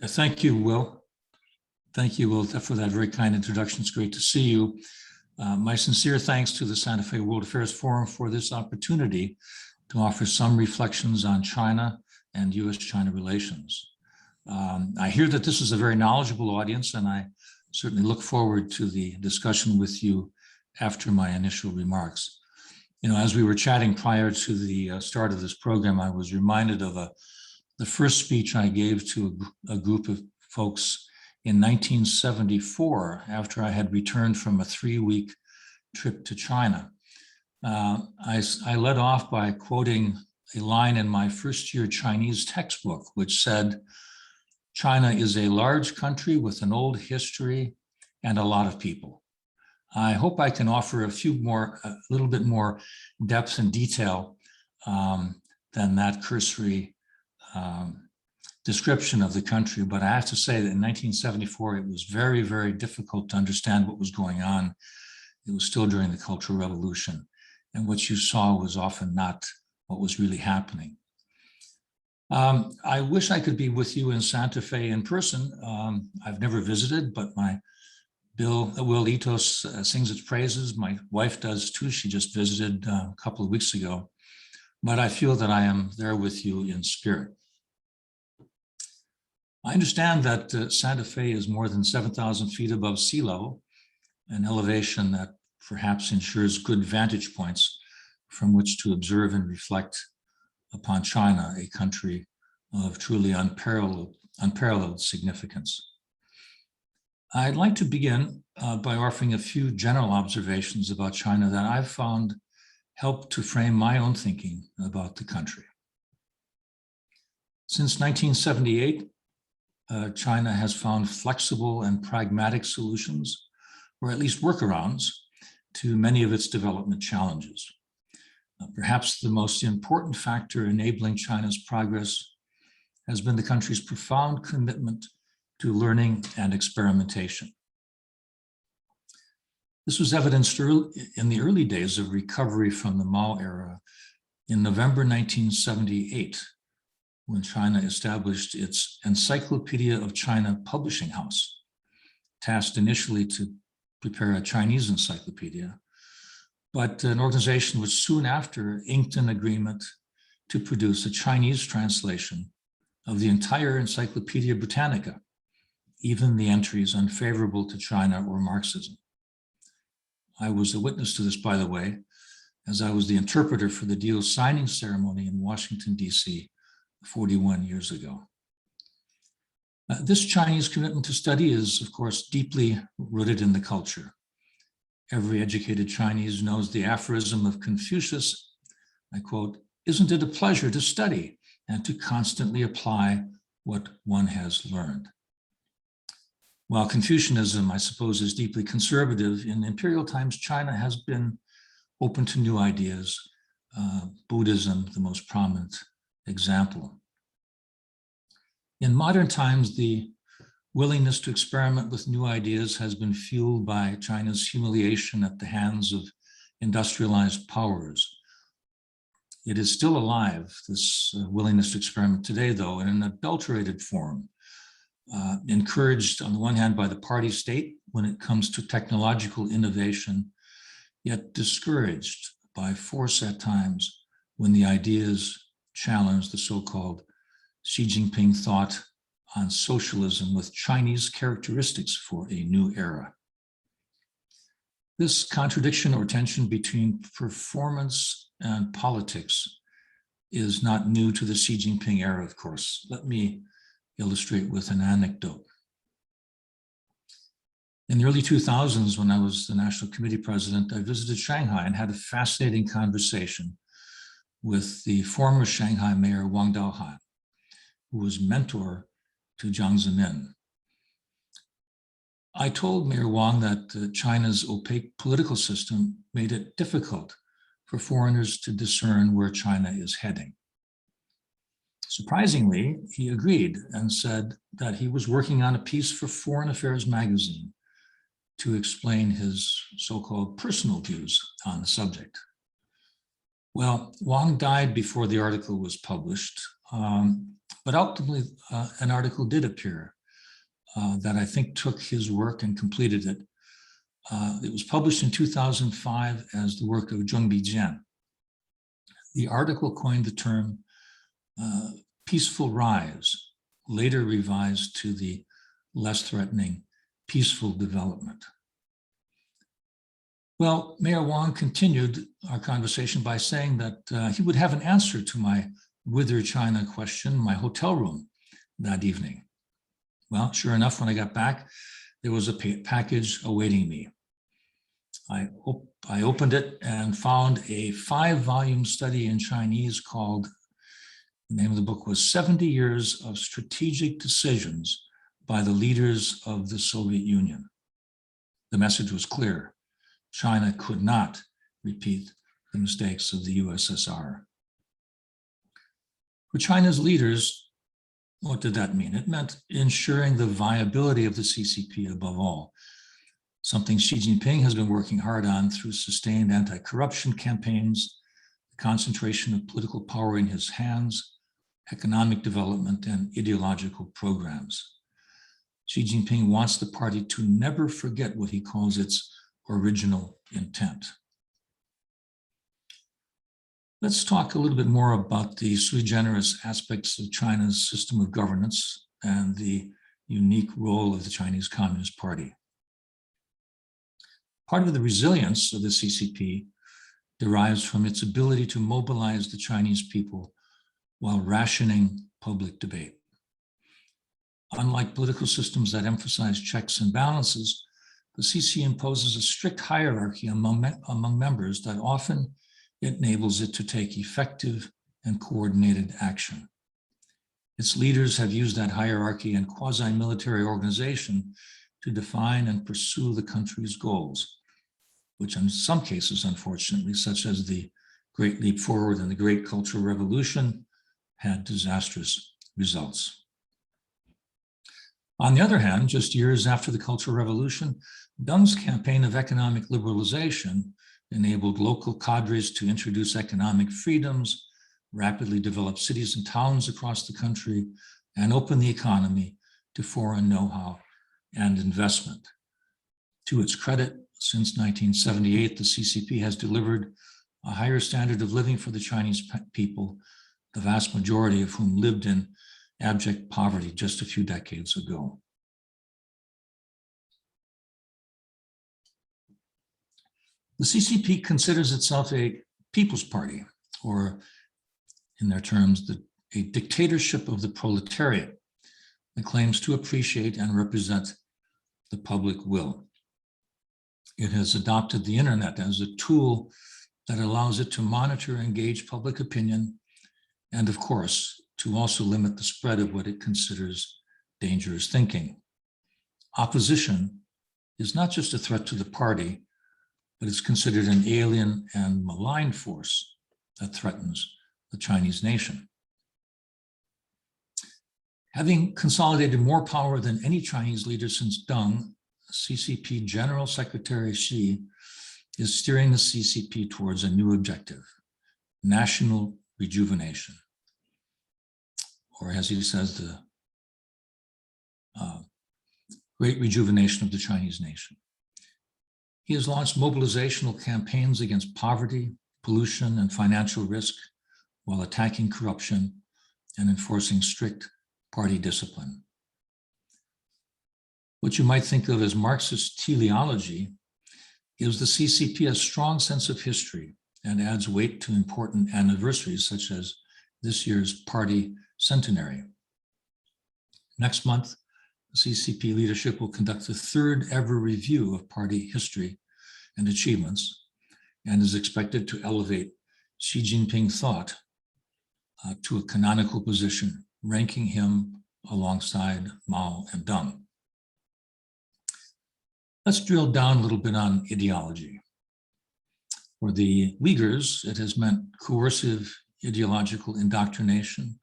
Thank you, Will. Thank you, Will, for that very kind introduction. It's great to see you. My sincere thanks to the Santa Fe World Affairs Forum for this opportunity to offer some reflections on China and U.S.-China relations. I hear that this is a very knowledgeable audience, and I certainly look forward to the discussion with you after my initial remarks. You know, as we were chatting prior to the start of this program, I was reminded of the first speech I gave to a group of folks in 1974 after I had returned from a 3-week trip to China. I led off by quoting a line in my first year Chinese textbook, which said, "China is a large country with an old history and a lot of people." I hope I can offer a little bit more depth and detail than that cursory description of the country. But I have to say that in 1974, it was very, very difficult to understand what was going on. It was still during the Cultural Revolution. And what you saw was often not what was really happening. I wish I could be with you in Santa Fe in person. I've never visited, but my Will Itos sings its praises. My wife does too. She just visited a couple of weeks ago. But I feel that I am there with you in spirit. I understand that Santa Fe is more than 7,000 feet above sea level, an elevation that perhaps ensures good vantage points from which to observe and reflect upon China, a country of truly unparalleled significance. I'd like to begin by offering a few general observations about China that I've found help to frame my own thinking about the country. Since 1978, China has found flexible and pragmatic solutions, or at least workarounds, to many of its development challenges. Perhaps the most important factor enabling China's progress has been the country's profound commitment to learning and experimentation. This was evidenced in the early days of recovery from the Mao era in November 1978, when China established its Encyclopedia of China publishing house, tasked initially to prepare a Chinese encyclopedia, but an organization which soon after inked an agreement to produce a Chinese translation of the entire Encyclopedia Britannica, even the entries unfavorable to China or Marxism. I was a witness to this, by the way, as I was the interpreter for the deal signing ceremony in Washington, D.C. 41 years ago. This Chinese commitment to study is, of course, deeply rooted in the culture. Every educated Chinese knows the aphorism of Confucius, I quote, "Isn't it a pleasure to study and to constantly apply what one has learned?" While Confucianism, I suppose, is deeply conservative, in imperial times, China has been open to new ideas, Buddhism, the most prominent example. In modern times, the willingness to experiment with new ideas has been fueled by China's humiliation at the hands of industrialized powers. It is still alive, this willingness to experiment today, though, in an adulterated form, encouraged on the one hand by the party state when it comes to technological innovation, yet discouraged by force at times when the ideas challenge the so-called Xi Jinping thought on socialism with Chinese characteristics for a new era. This contradiction or tension between performance and politics is not new to the Xi Jinping era, of course. Let me illustrate with an anecdote. In the early 2000s, when I was the National Committee President, I visited Shanghai and had a fascinating conversation with the former Shanghai Mayor Wang Daohan, who was mentor to Jiang Zemin. I told Mayor Wang that China's opaque political system made it difficult for foreigners to discern where China is heading. Surprisingly, he agreed and said that he was working on a piece for Foreign Affairs magazine to explain his so-called personal views on the subject. Well, Wang died before the article was published, But ultimately, an article did appear that I think took his work and completed it. It was published in 2005 as the work of Zhongbi Jian. The article coined the term peaceful rise, later revised to the less threatening peaceful development. Well, Mayor Wang continued our conversation by saying that he would have an answer to my whither China question in my hotel room that evening. Well, sure enough, when I got back, there was a package awaiting me. I opened it and found a 5-volume study in Chinese called, the name of the book was 70 Years of Strategic Decisions by the Leaders of the Soviet Union. The message was clear. China could not repeat the mistakes of the USSR. For China's leaders, what did that mean? It meant ensuring the viability of the CCP above all, something Xi Jinping has been working hard on through sustained anti-corruption campaigns, the concentration of political power in his hands, economic development, and ideological programs. Xi Jinping wants the party to never forget what he calls its original intent. Let's talk a little bit more about the sui generis aspects of China's system of governance and the unique role of the Chinese Communist Party. Part of the resilience of the CCP derives from its ability to mobilize the Chinese people while rationing public debate. Unlike political systems that emphasize checks and balances, the CC imposes a strict hierarchy among members that often enables it to take effective and coordinated action. Its leaders have used that hierarchy and quasi-military organization to define and pursue the country's goals, which in some cases, unfortunately, such as the Great Leap Forward and the Great Cultural Revolution, had disastrous results. On the other hand, just years after the Cultural Revolution, Deng's campaign of economic liberalization enabled local cadres to introduce economic freedoms, rapidly develop cities and towns across the country, and open the economy to foreign know-how and investment. To its credit, since 1978, the CCP has delivered a higher standard of living for the Chinese people, the vast majority of whom lived in abject poverty just a few decades ago. The CCP considers itself a people's party, or in their terms, a dictatorship of the proletariat that claims to appreciate and represent the public will. It has adopted the internet as a tool that allows it to monitor and gauge public opinion, and of course, to also limit the spread of what it considers dangerous thinking. Opposition is not just a threat to the party, but it's considered an alien and malign force that threatens the Chinese nation. Having consolidated more power than any Chinese leader since Deng, CCP General Secretary Xi is steering the CCP towards a new objective, national rejuvenation. Or as he says, the great rejuvenation of the Chinese nation. He has launched mobilizational campaigns against poverty, pollution, and financial risk while attacking corruption and enforcing strict party discipline. What you might think of as Marxist teleology gives the CCP a strong sense of history and adds weight to important anniversaries such as this year's party centenary. Next month, the CCP leadership will conduct the third ever review of party history and achievements, and is expected to elevate Xi Jinping thought to a canonical position, ranking him alongside Mao and Deng. Let's drill down a little bit on ideology. For the Uyghurs, it has meant coercive ideological indoctrination,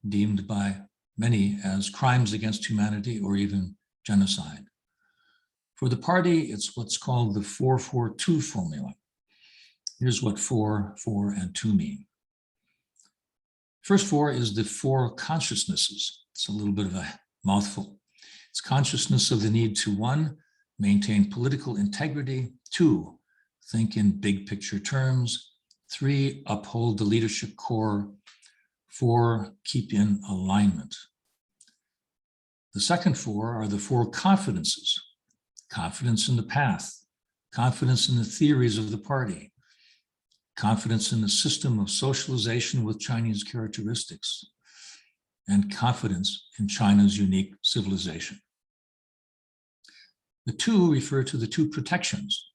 deemed by many as crimes against humanity or even genocide. For the party, it's what's called the 4-4-2 formula. Here's what 4, 4, and 2 mean. First four is the four consciousnesses. It's a little bit of a mouthful. It's consciousness of the need to, one, maintain political integrity, two, think in big picture terms, three, uphold the leadership core, four, keep in alignment. The second four are the four confidences: confidence in the path, confidence in the theories of the party, confidence in the system of socialization with Chinese characteristics, and confidence in China's unique civilization. The two refer to the two protections.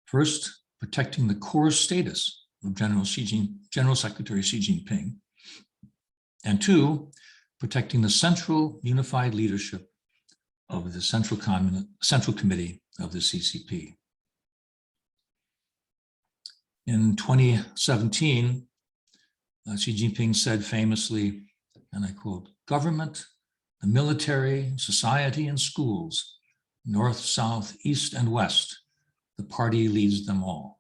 First, protecting the core status of General Secretary Xi Jinping, and two, protecting the central unified leadership of the Central Committee of the CCP. In 2017, Xi Jinping said famously, and I quote, "Government, the military, society, and schools, north, south, east, and west, the party leads them all."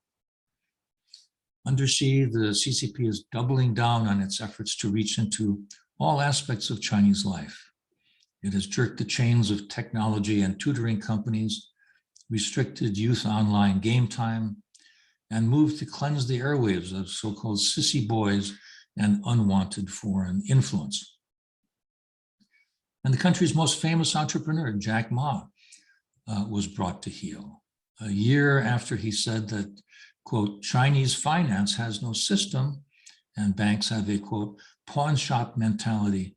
Under Xi, the CCP is doubling down on its efforts to reach into all aspects of Chinese life. It has jerked the chains of technology and tutoring companies, restricted youth online game time, and moved to cleanse the airwaves of so-called sissy boys and unwanted foreign influence. And the country's most famous entrepreneur, Jack Ma, was brought to heel. A year after he said that, quote, "Chinese finance has no system and banks have a, quote, pawn shop mentality,"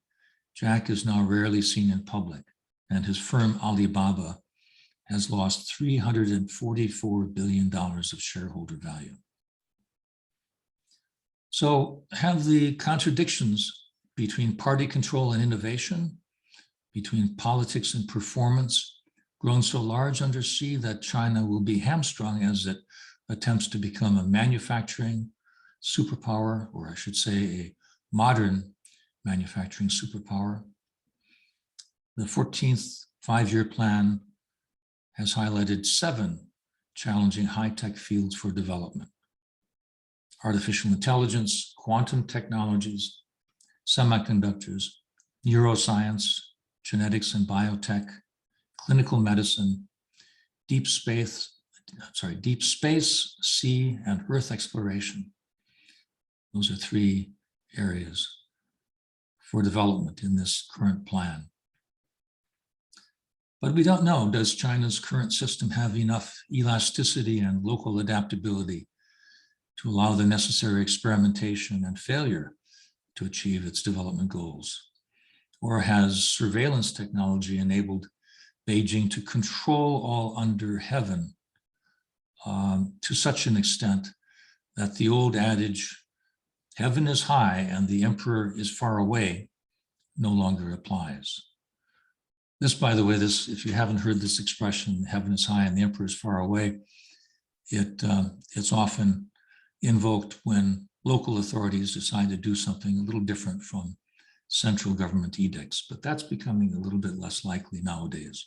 Jack is now rarely seen in public, and his firm Alibaba has lost $344 billion of shareholder value. So have the contradictions between party control and innovation, between politics and performance, grown so large under Xi that China will be hamstrung as it attempts to become a manufacturing superpower, or I should say a modern manufacturing superpower? The 14th five-year plan has highlighted 7 challenging high-tech fields for development: artificial intelligence, quantum technologies, semiconductors, neuroscience, genetics and biotech, clinical medicine, deep space, sea, and earth exploration. Those are 3 areas for development in this current plan. But we don't know, does China's current system have enough elasticity and local adaptability to allow the necessary experimentation and failure to achieve its development goals? Or has surveillance technology enabled Beijing to control all under heaven to such an extent that the old adage, "Heaven is high and the emperor is far away," no longer applies? This, by the way, if you haven't heard this expression, "heaven is high and the emperor is far away," it's often invoked when local authorities decide to do something a little different from central government edicts, but that's becoming a little bit less likely nowadays.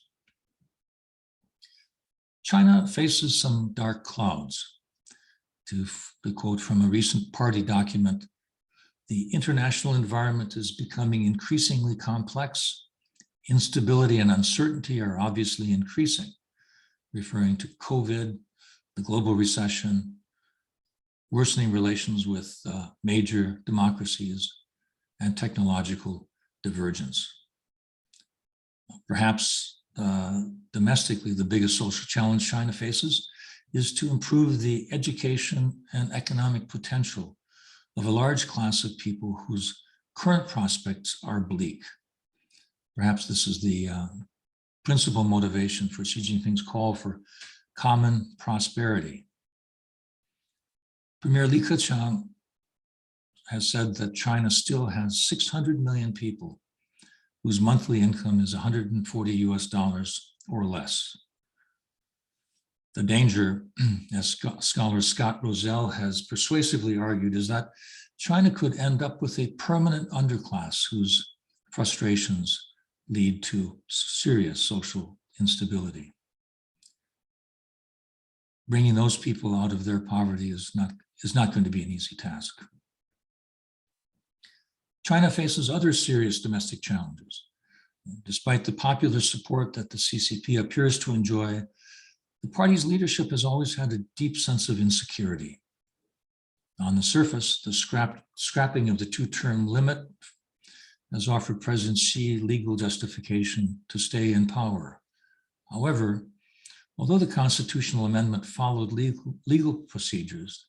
China faces some dark clouds. To quote from a recent party document, "The international environment is becoming increasingly complex. Instability and uncertainty are obviously increasing," referring to COVID, the global recession, worsening relations with major democracies, and technological divergence. Perhaps domestically, the biggest social challenge China faces is to improve the education and economic potential of a large class of people whose current prospects are bleak. Perhaps this is the principal motivation for Xi Jinping's call for common prosperity. Premier Li Keqiang has said that China still has 600 million people whose monthly income is $140 or less. The danger, as scholar Scott Rosell has persuasively argued, is that China could end up with a permanent underclass whose frustrations lead to serious social instability. Bringing those people out of their poverty is not going to be an easy task. China faces other serious domestic challenges. Despite the popular support that the CCP appears to enjoy, the party's leadership has always had a deep sense of insecurity. On the surface, the scrapping of the two-term limit has offered President Xi legal justification to stay in power. However, although the constitutional amendment followed legal procedures,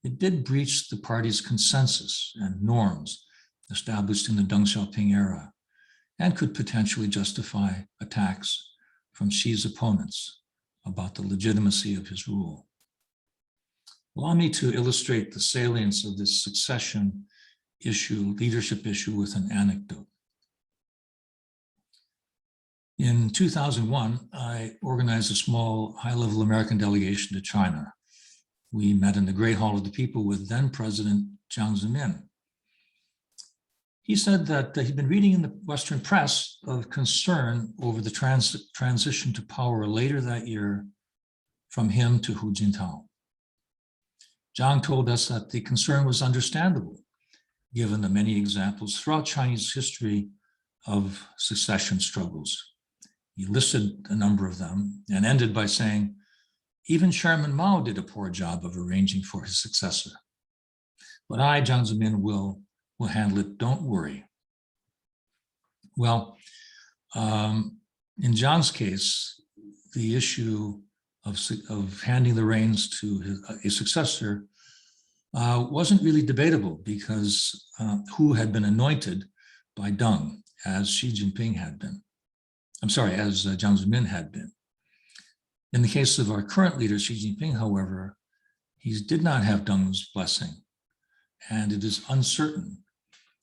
it did breach the party's consensus and norms established in the Deng Xiaoping era and could potentially justify attacks from Xi's opponents about the legitimacy of his rule. Allow me to illustrate the salience of this succession issue, leadership issue, with an anecdote. In 2001, I organized a small high-level American delegation to China. We met in the Great Hall of the People with then President Jiang Zemin. He said that he'd been reading in the Western press of concern over the transition to power later that year from him to Hu Jintao. Jiang told us that the concern was understandable, given the many examples throughout Chinese history of succession struggles. He listed a number of them and ended by saying, even Chairman Mao did a poor job of arranging for his successor. But I, Jiang Zemin, will handle it, don't worry. Well, in Jiang's case, the issue of handing the reins to a successor wasn't really debatable because Hu had been anointed by Deng, as Xi Jinping had been. As Jiang Zemin had been. In the case of our current leader, Xi Jinping, however, he did not have Deng's blessing, and it is uncertain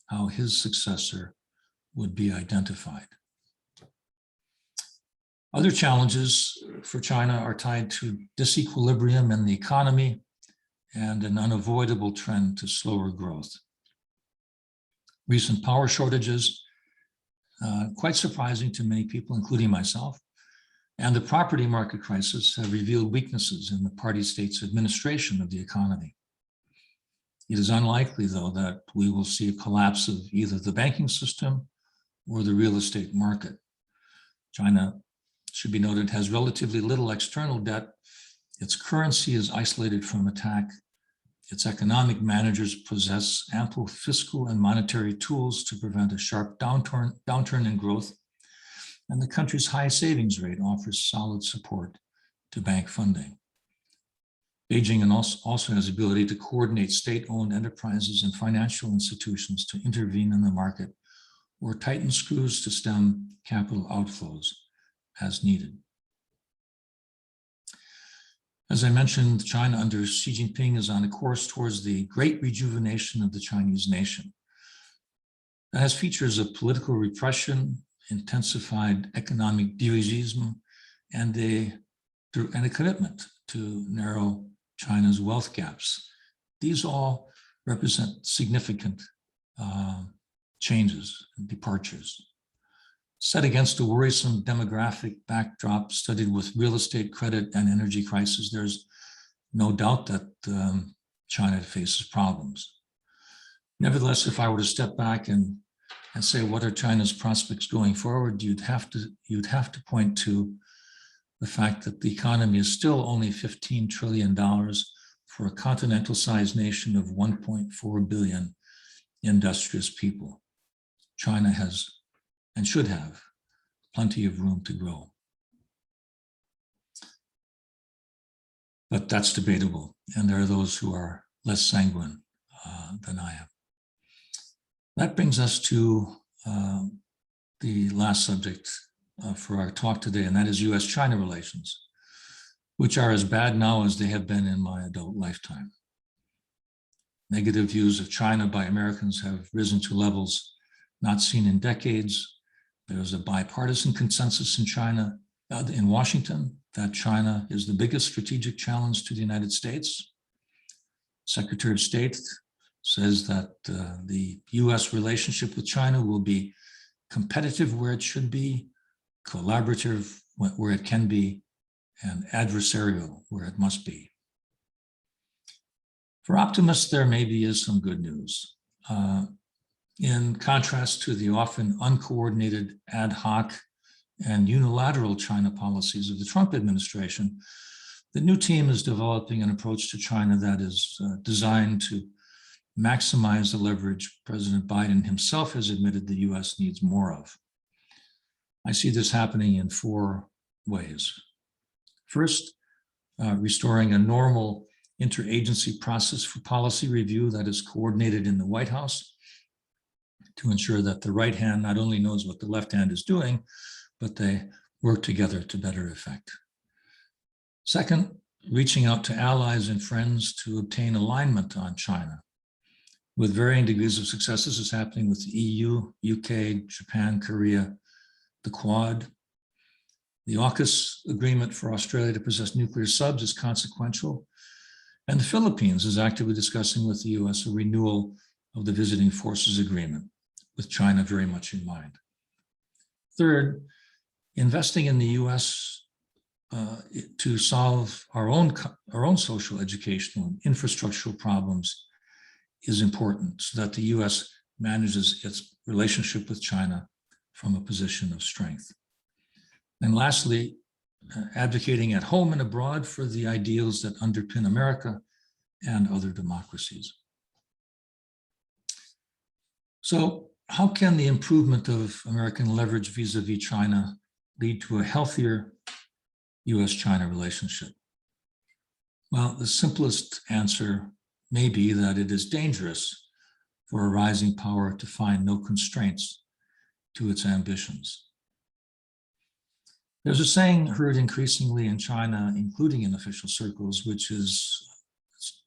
how his successor would be identified. Other challenges for China are tied to disequilibrium in the economy and an unavoidable trend to slower growth. Recent power shortages, quite surprising to many people, including myself, and the property market crisis have revealed weaknesses in the party state's administration of the economy. It is unlikely, though, that we will see a collapse of either the banking system or the real estate market. China, should be noted, has relatively little external debt. Its currency is isolated from attack. Its economic managers possess ample fiscal and monetary tools to prevent a sharp downturn in growth. And the country's high savings rate offers solid support to bank funding. Beijing also has the ability to coordinate state-owned enterprises and financial institutions to intervene in the market or tighten screws to stem capital outflows as needed. As I mentioned, China under Xi Jinping is on a course towards the great rejuvenation of the Chinese nation. That has features of political repression, intensified economic dirigism, and a commitment to narrow China's wealth gaps. These all represent significant changes and departures. Set against a worrisome demographic backdrop studied with real estate, credit, and energy crisis, there's no doubt that China faces problems. Nevertheless, if I were to step back and say, what are China's prospects going forward, you'd have to point to the fact that the economy is still only $15 trillion for a continental-sized nation of 1.4 billion industrious people. China has and should have plenty of room to grow. But that's debatable, and there are those who are less sanguine than I am. That brings us to the last subject for our talk today, and that is US-China relations, which are as bad now as they have been in my adult lifetime. Negative views of China by Americans have risen to levels not seen in decades. There's a bipartisan consensus in Washington, that China is the biggest strategic challenge to the United States. Secretary of State says that the US relationship with China will be competitive where it should be, collaborative where it can be, and adversarial where it must be. For optimists, there maybe is some good news. In contrast to the often uncoordinated, ad hoc, and unilateral China policies of the Trump administration, the new team is developing an approach to China that is designed to maximize the leverage President Biden himself has admitted the US needs more of. I see this happening in 4 ways. First, restoring a normal interagency process for policy review that is coordinated in the White House to ensure that the right hand not only knows what the left hand is doing, but they work together to better effect. Second, reaching out to allies and friends to obtain alignment on China. With varying degrees of success, this is happening with the EU, UK, Japan, Korea, the Quad. The AUKUS agreement for Australia to possess nuclear subs is consequential. And the Philippines is actively discussing with the US a renewal of the visiting forces agreement, with China very much in mind. Third, investing in the US to solve our own social, educational, and infrastructural problems is important so that the US manages its relationship with China from a position of strength. And lastly, advocating at home and abroad for the ideals that underpin America and other democracies. So how can the improvement of American leverage vis-a-vis China lead to a healthier US-China relationship? Well, the simplest answer may be that it is dangerous for a rising power to find no constraints to its ambitions. There's a saying heard increasingly in China, including in official circles, which is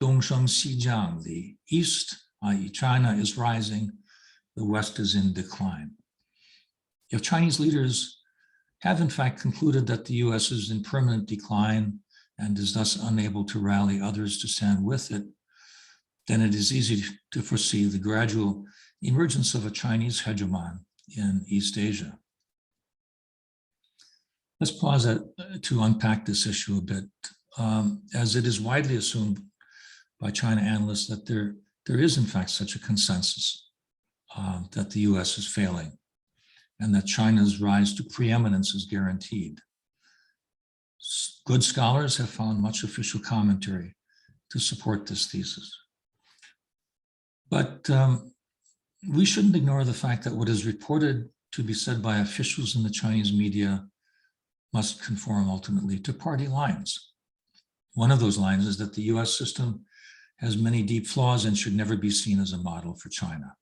Dongsheng Xijiang, the East, i.e. China, is rising, the West is in decline. If Chinese leaders have in fact concluded that the US is in permanent decline and is thus unable to rally others to stand with it, then it is easy to foresee the gradual emergence of a Chinese hegemon in East Asia. Let's pause to unpack this issue a bit, as it is widely assumed by China analysts that there is in fact such a consensus that the US is failing and that China's rise to preeminence is guaranteed. Good scholars have found much official commentary to support this thesis. But we shouldn't ignore the fact that what is reported to be said by officials in the Chinese media must conform ultimately to party lines. One of those lines is that the US system has many deep flaws and should never be seen as a model for China.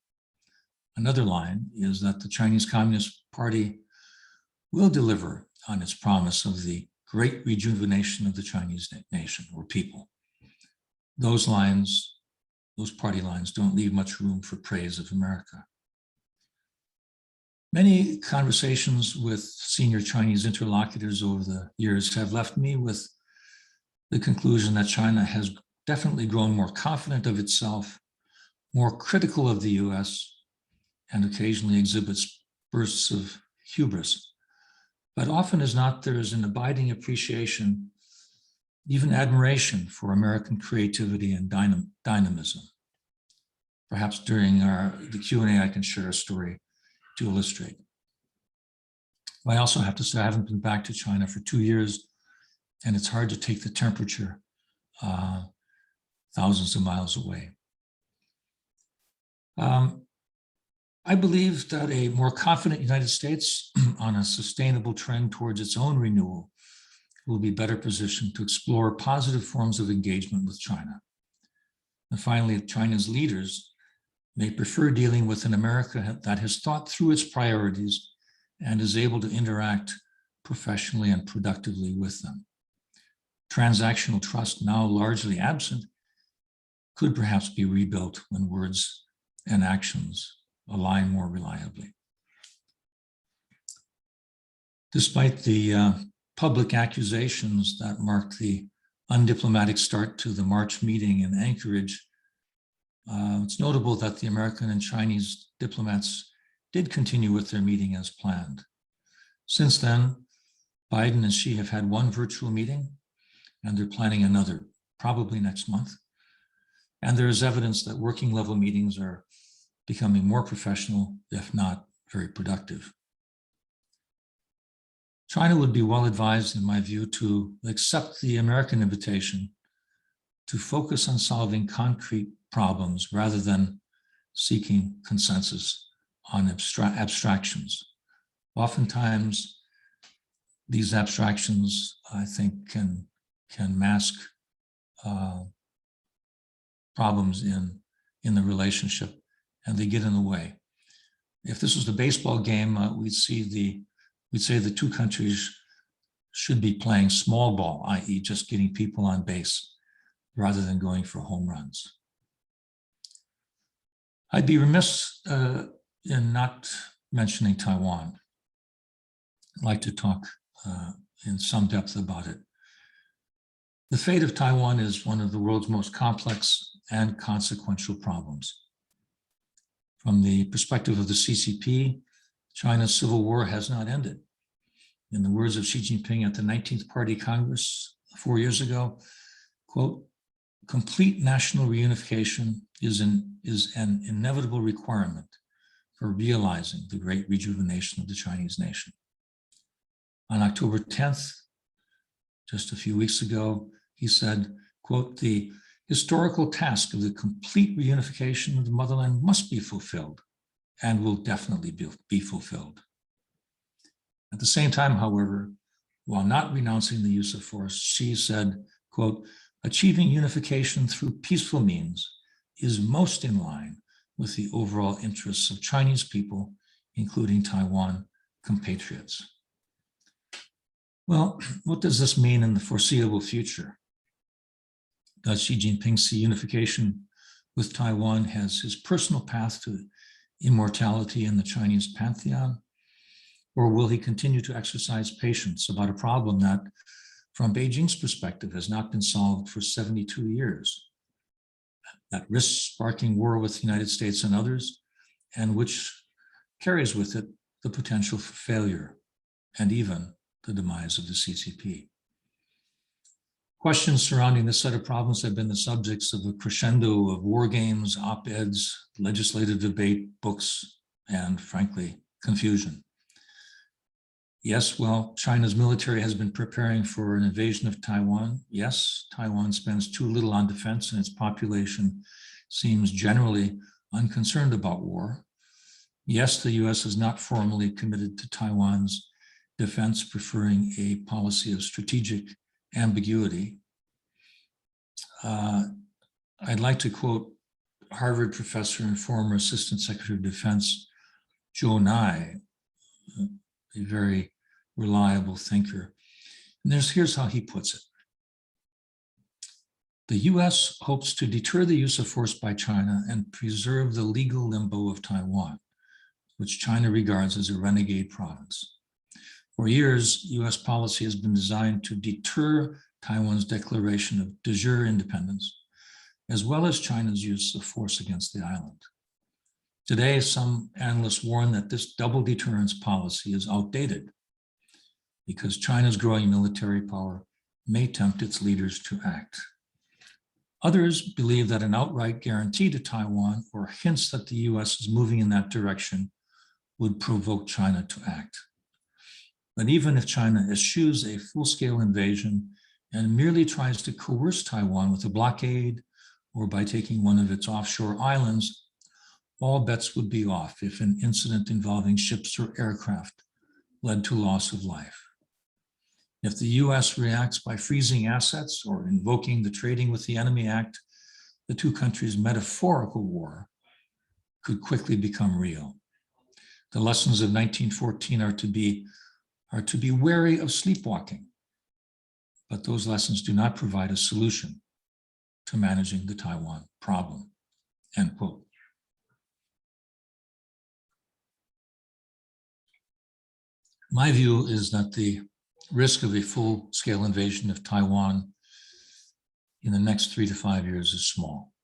Another line is that the Chinese Communist Party will deliver on its promise of the great rejuvenation of the Chinese nation or people. Those party lines don't leave much room for praise of America. Many conversations with senior Chinese interlocutors over the years have left me with the conclusion that China has definitely grown more confident of itself, more critical of the US, and occasionally exhibits bursts of hubris. But often as not, there is an abiding appreciation, even admiration for American creativity and dynamism. Perhaps during the Q&A, I can share a story to illustrate. I also have to say I haven't been back to China for 2 years, and it's hard to take the temperature thousands of miles away. I believe that a more confident United States on a sustainable trend towards its own renewal will be better positioned to explore positive forms of engagement with China. And finally, China's leaders may prefer dealing with an America that has thought through its priorities and is able to interact professionally and productively with them. Transactional trust, now largely absent, could perhaps be rebuilt when words and actions align more reliably. Despite the public accusations that marked the undiplomatic start to the March meeting in Anchorage, it's notable that the American and Chinese diplomats did continue with their meeting as planned. Since then, Biden and Xi have had one virtual meeting, and they're planning another, probably next month. And there is evidence that working level meetings are becoming more professional, if not very productive. China would be well advised, in my view, to accept the American invitation to focus on solving concrete problems rather than seeking consensus on abstractions. Oftentimes, these abstractions, I think, can mask problems in the relationship, and they get in the way. If this was the baseball game, we'd say the two countries should be playing small ball, i.e. just getting people on base rather than going for home runs. I'd be remiss in not mentioning Taiwan. I'd like to talk in some depth about it. The fate of Taiwan is one of the world's most complex and consequential problems. From the perspective of the CCP, China's civil war has not ended. In the words of Xi Jinping at the 19th Party Congress 4 years ago, quote, "Complete national reunification is an inevitable requirement for realizing the great rejuvenation of the Chinese nation." On October 10th, just a few weeks ago, he said, quote, "The historical task of the complete reunification of the motherland must be fulfilled and will definitely be fulfilled." At the same time, however, while not renouncing the use of force, Xi said, quote, "Achieving unification through peaceful means is most in line with the overall interests of Chinese people, including Taiwan compatriots." Well, what does this mean in the foreseeable future? Does Xi Jinping see unification with Taiwan as his personal path to immortality in the Chinese pantheon? Or will he continue to exercise patience about a problem that, from Beijing's perspective, has not been solved for 72 years, that risks sparking war with the United States and others, and which carries with it the potential for failure and even the demise of the CCP? Questions surrounding this set of problems have been the subjects of a crescendo of war games, op-eds, legislative debate, books, and frankly, confusion. Yes, well, China's military has been preparing for an invasion of Taiwan. Yes, Taiwan spends too little on defense and its population seems generally unconcerned about war. Yes, the US is not formally committed to Taiwan's defense, preferring a policy of strategic ambiguity. I'd like to quote Harvard professor and former Assistant Secretary of Defense, Joe Nye, a very reliable thinker. And here's how he puts it. The US hopes to deter the use of force by China and preserve the legal limbo of Taiwan, which China regards as a renegade province. For years, US policy has been designed to deter Taiwan's declaration of de jure independence, as well as China's use of force against the island. Today, some analysts warn that this double deterrence policy is outdated because China's growing military power may tempt its leaders to act. Others believe that an outright guarantee to Taiwan or hints that the US is moving in that direction would provoke China to act. But even if China eschews a full-scale invasion and merely tries to coerce Taiwan with a blockade or by taking one of its offshore islands, all bets would be off if an incident involving ships or aircraft led to loss of life. If the US reacts by freezing assets or invoking the Trading with the Enemy Act, the two countries' metaphorical war could quickly become real. The lessons of 1914 are to be wary of sleepwalking, but those lessons do not provide a solution to managing the Taiwan problem, end quote. My view is that the risk of a full-scale invasion of Taiwan in the next 3 to 5 years is small.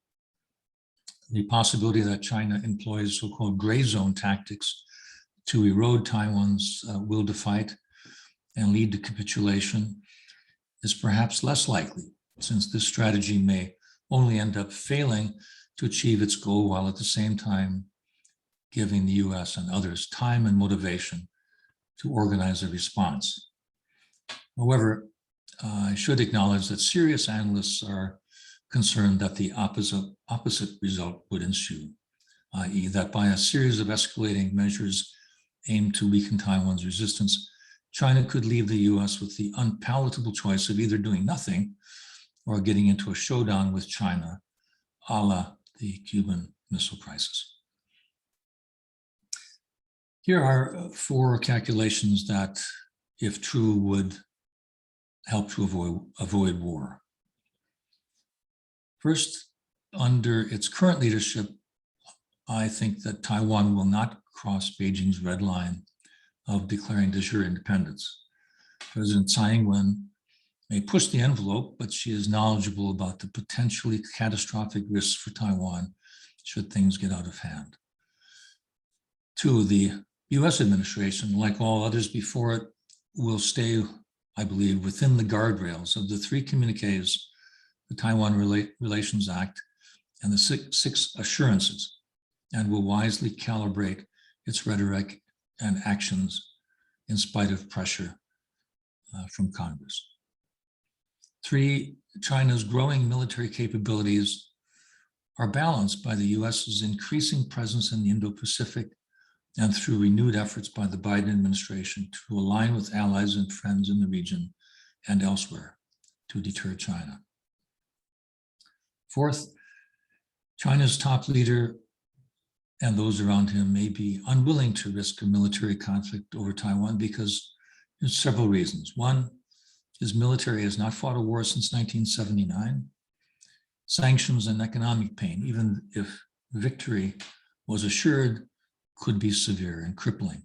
The possibility that China employs so-called gray zone tactics to erode Taiwan's will to fight and lead to capitulation is perhaps less likely, since this strategy may only end up failing to achieve its goal while at the same time giving the US and others time and motivation to organize a response. However, I should acknowledge that serious analysts are concerned that the opposite result would ensue, i.e. that by a series of escalating measures aimed to weaken Taiwan's resistance, China could leave the US with the unpalatable choice of either doing nothing or getting into a showdown with China, a la the Cuban Missile Crisis. Here are 4 calculations that, if true, would help to avoid war. First, under its current leadership, I think that Taiwan will not cross Beijing's red line of declaring de jure independence. President Tsai Ing-wen may push the envelope, but she is knowledgeable about the potentially catastrophic risks for Taiwan should things get out of hand. 2, the US administration, like all others before it, will stay, I believe, within the guardrails of the 3 communiques, the Taiwan Relations Act and the 6 assurances, and will wisely calibrate its rhetoric and actions in spite of pressure from Congress. 3, China's growing military capabilities are balanced by the US's increasing presence in the Indo-Pacific and through renewed efforts by the Biden administration to align with allies and friends in the region and elsewhere to deter China. 4th, China's top leader and those around him may be unwilling to risk a military conflict over Taiwan because there's several reasons. 1, his military has not fought a war since 1979. Sanctions and economic pain, even if victory was assured, could be severe and crippling.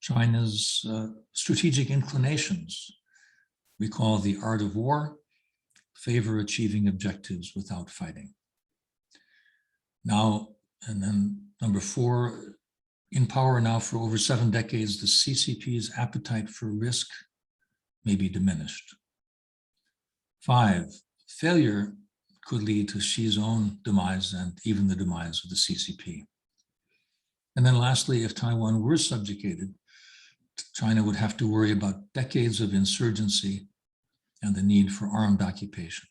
China's strategic inclinations, recall the art of war, favor achieving objectives without fighting. Now, and then number 4, in power now for over 7 decades, the CCP's appetite for risk may be diminished. 5, failure could lead to Xi's own demise and even the demise of the CCP. And then lastly, if Taiwan were subjugated, China would have to worry about decades of insurgency and the need for armed occupation.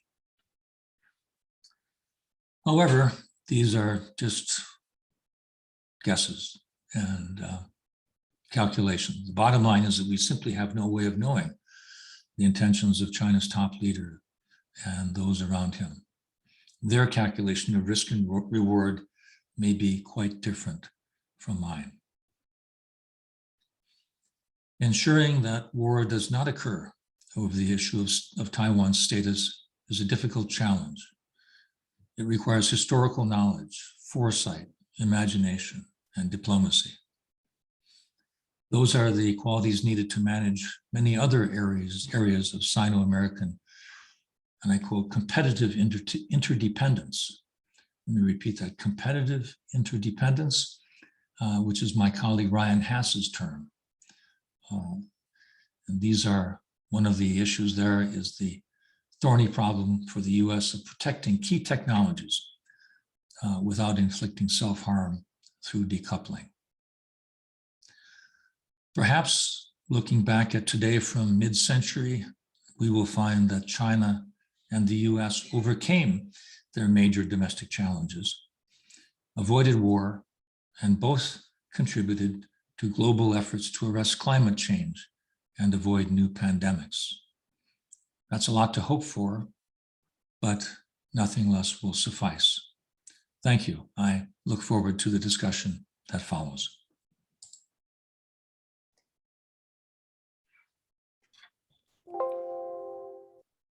However, these are just guesses and calculations. The bottom line is that we simply have no way of knowing the intentions of China's top leader and those around him. Their calculation of risk and reward may be quite different from mine. Ensuring that war does not occur over the issue of Taiwan's status is a difficult challenge. It requires historical knowledge, foresight, imagination, and diplomacy. Those are the qualities needed to manage many other areas of Sino-American, and I quote, competitive interdependence. Let me repeat that, competitive interdependence, which is my colleague Ryan Hass's term. And these are, one of the issues there is the thorny problem for the US of protecting key technologies without inflicting self-harm through decoupling. Perhaps looking back at today from mid-century, we will find that China and the US overcame their major domestic challenges, avoided war, and both contributed to global efforts to arrest climate change and avoid new pandemics. That's a lot to hope for, but nothing less will suffice. Thank you. I look forward to the discussion that follows.